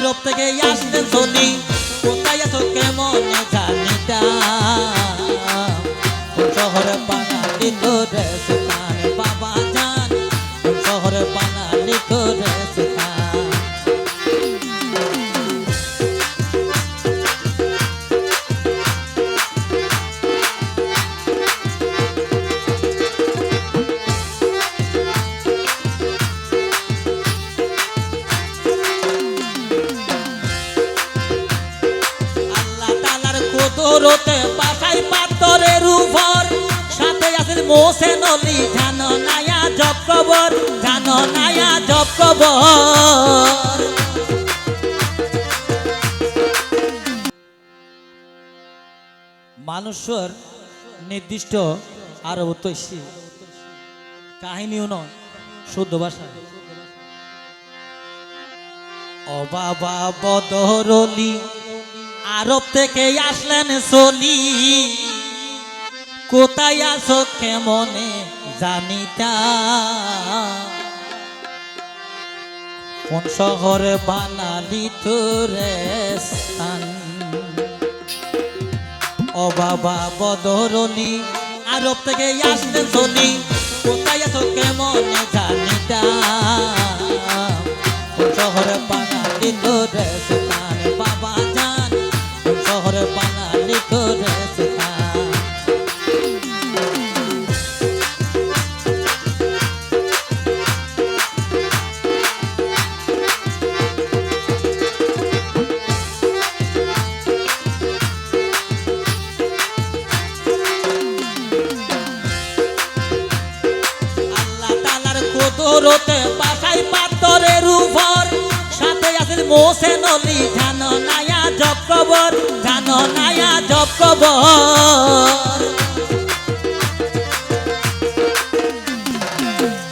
আরব থেকে আসলেন চলি কোথায় আছো কেমন জানি না শহরে বাঙালি করে সুতান বাবা জান শহরে বাঙালি করে সুতান দৌড়তে বাসাই পাথরের উপর সাথে আছেন মোসেন অলি জানো নায়া জব কবর জানো নায়া জব কবর মানুষের নির্দিষ্ট আর ঐতিহ্য কাহিনীও নয় শুদ্ধ ভাষা ও বাবা বদরলি আরব থেকে আসলেন চলি কোথায় আছো কেমনে জানিতা কোন শহরে বানালি তোরে স্থান ও বাবা বদরলি আরব থেকে আসলেন চলি কোথায় আছো কেমনে জানিতা কোন শহরে বানালি তোরে স্থান বাবা জান শহরে বাঙালি করে সুতান আল্লাহ তাআলার কুদরতে বাসাই পাথরের উপর সাথে আছেন মোসেন অলি জানো নায়া জব কবর জানো নায়া জব কবর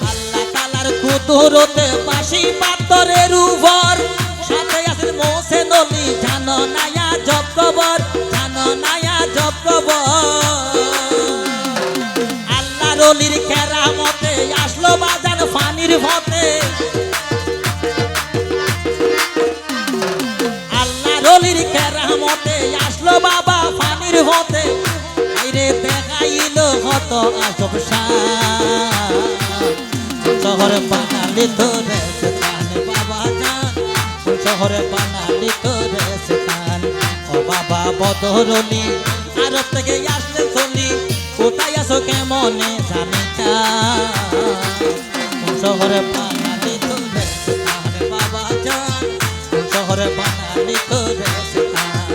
আল্লাহ তাআলার কুদরতে বাসি পাথরের উপর সাথে আছেন মোসেন অলি জানো নায়া জব কবর জানো নায়া জব কবর আল্লাহর অলির কেরামতে আসলো বাজান ফানির পথে রলির কেরামতে আসলো বাবা ফানির হতে আইরে দেখাইল হত আজব শান শহরে বানালি তোরে স্থান বাবা জান শহরে বানালি তোরে স্থান ও বাবা বদরলি আরব থেকে আসলে চলি কোথায় আছো কেমনে জানিতা শহরে বানালি তোরে স্থান বাবা জান শহরে বানালি তোরে স্থান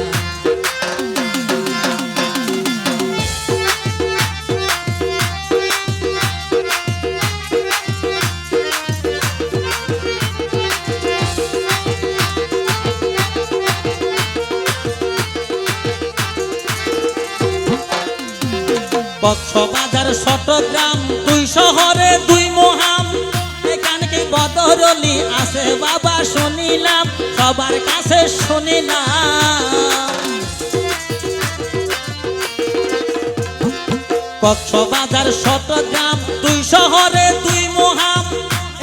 কক্সবাজার চট্টগ্রাম দুই শহরে দুই মহাম এখানে কি বদরলি আছে বাবা শুনিলাম সবার কাছে শুনিলাম কক্সবাজার চট্টগ্রাম দুই শহরে দুই মহাম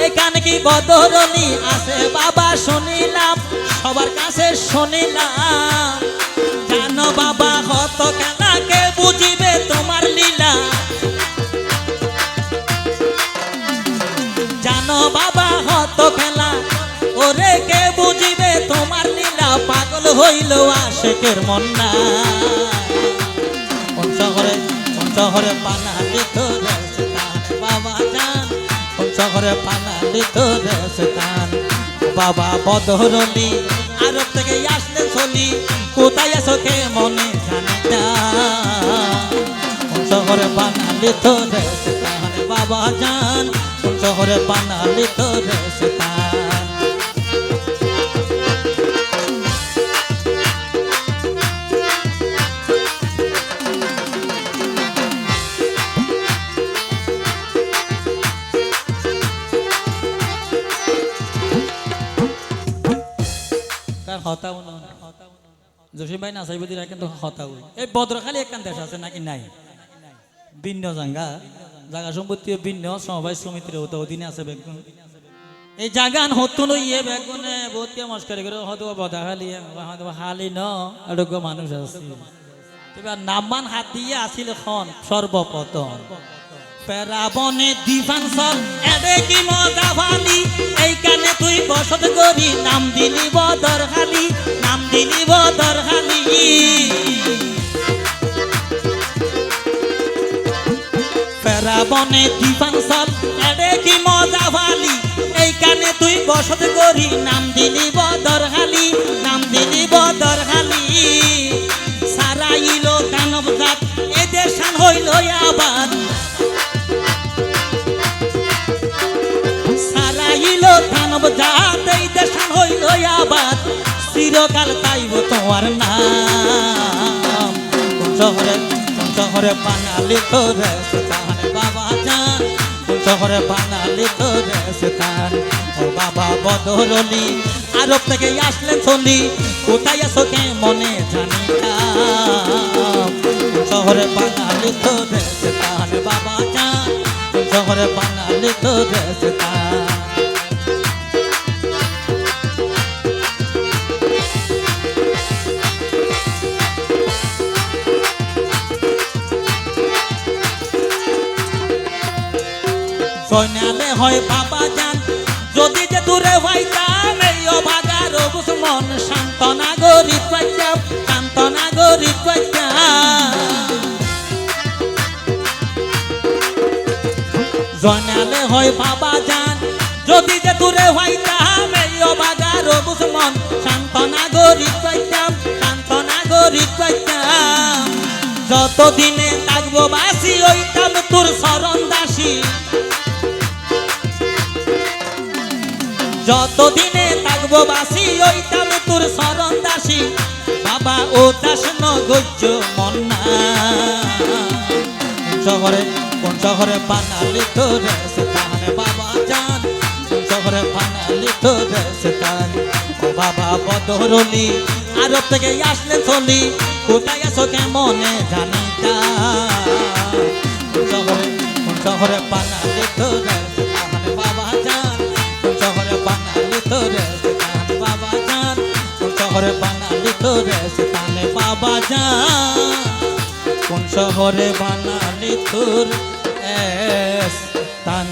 এখানে কি বদরলি আছে বাবা শুনিলাম সবার কাছে শুনিলাম জানো বাবা হত খেলা কে বুঝিবে তোমার লীলা জানো বাবা হত খেলা ওরে কে বুঝিবে তোমার লীলা পাগল হইল আশেকের মন না কোন শহরে বানালি তোরে স্থান বাবা জান কোন শহরে বানালি তোরে স্থান বাবা বদরলি আরব থেকে আসলে চলি কোথায় আছো কে মনে জানিতা কোন শহরে বানালি তোরে স্থান বাবা জান কোন শহরে বানালি তোরে স্থান হতাও না জসিম ভাই নাচাইব দিরা কিন্তু হতাও এই বদ্রখালী একখান দেশ আছে নাকি নাই ভিন্ন জায়গা জায়গা সম্পত্তি ভিন্ন সমবায় সমিতির অধীনে আছে বেগুন এই জাগান হতুন ইয়ে বেগুনে বহুত মস্কারি করে হয়তো বদা খালি হয়তো হালি ন এরকম মানুষ আছে এবার নামান হাত দিয়ে আসিল খন সর্বপ্রথম পেরাবনে দিফাংসল এডে কি মজা ভালি এইখানে তুই বসত করি নাম দিলি বদর খালি নাম দিলি বদর খালি পেরাবনে দিফাংসল এডে কি মজা ভালি এইখানে তুই বসত করি নাম দিলি বদর খালি নাম দিলি বদর খালি সারাইলো দানব জাত এদের শান হইল আবার সারাইলো দানব জাত এদের শান হইল আবার চিরকাল তাইব তোমার নাম কোন শহরে বানালি তোরে সুলতান বাবা জান কোন শহরে বানালি তোরে সুলতান ও বাবা বদরলি আরব থেকে আসলেন চলি কোথায় আছো কে মনে জানি না কোন শহরে বানালি তোরে সুলতান বাবা জান কোন শহরে বানালি তোরে সুলতান সৈন্যালে হয় বাবা জান যদি যে দূরে হইতাম এই অভাগার বুঝমন শান্ত নাগরিক পাইতাম শান্ত নাগরিক পাইতাম সৈন্যালে হয় বাবা জান যদি যে দূরে হইতাম এই অভাগার বুঝমন শান্ত নাগরিক পাইতাম শান্ত নাগরিক পাইতাম যতদিনে থাকবো বাসি হইতাম তোর শরণ দাসী যতদিনে থাকবো বাসি ওইতাম তোর শরণ দাসী বাবা ও দাস নগৈর্য মন্না কোন শহরে বানালি তোরে সুলতান বাবা জান কোন শহরে বানালি তোরে সুলতান ও বাবা বদরলি আরব থেকে আসলে চলি কোথায় আছো কেমনে জানি তা কোন শহরে বানালি তোরে সুলতান বাবা জান শহরে বানালি তোরে সুলতান বাবা জান কোন শহরে বানালি তোরে সুলতান বাবা জান কোন শহরে বানালি তোর সুলতান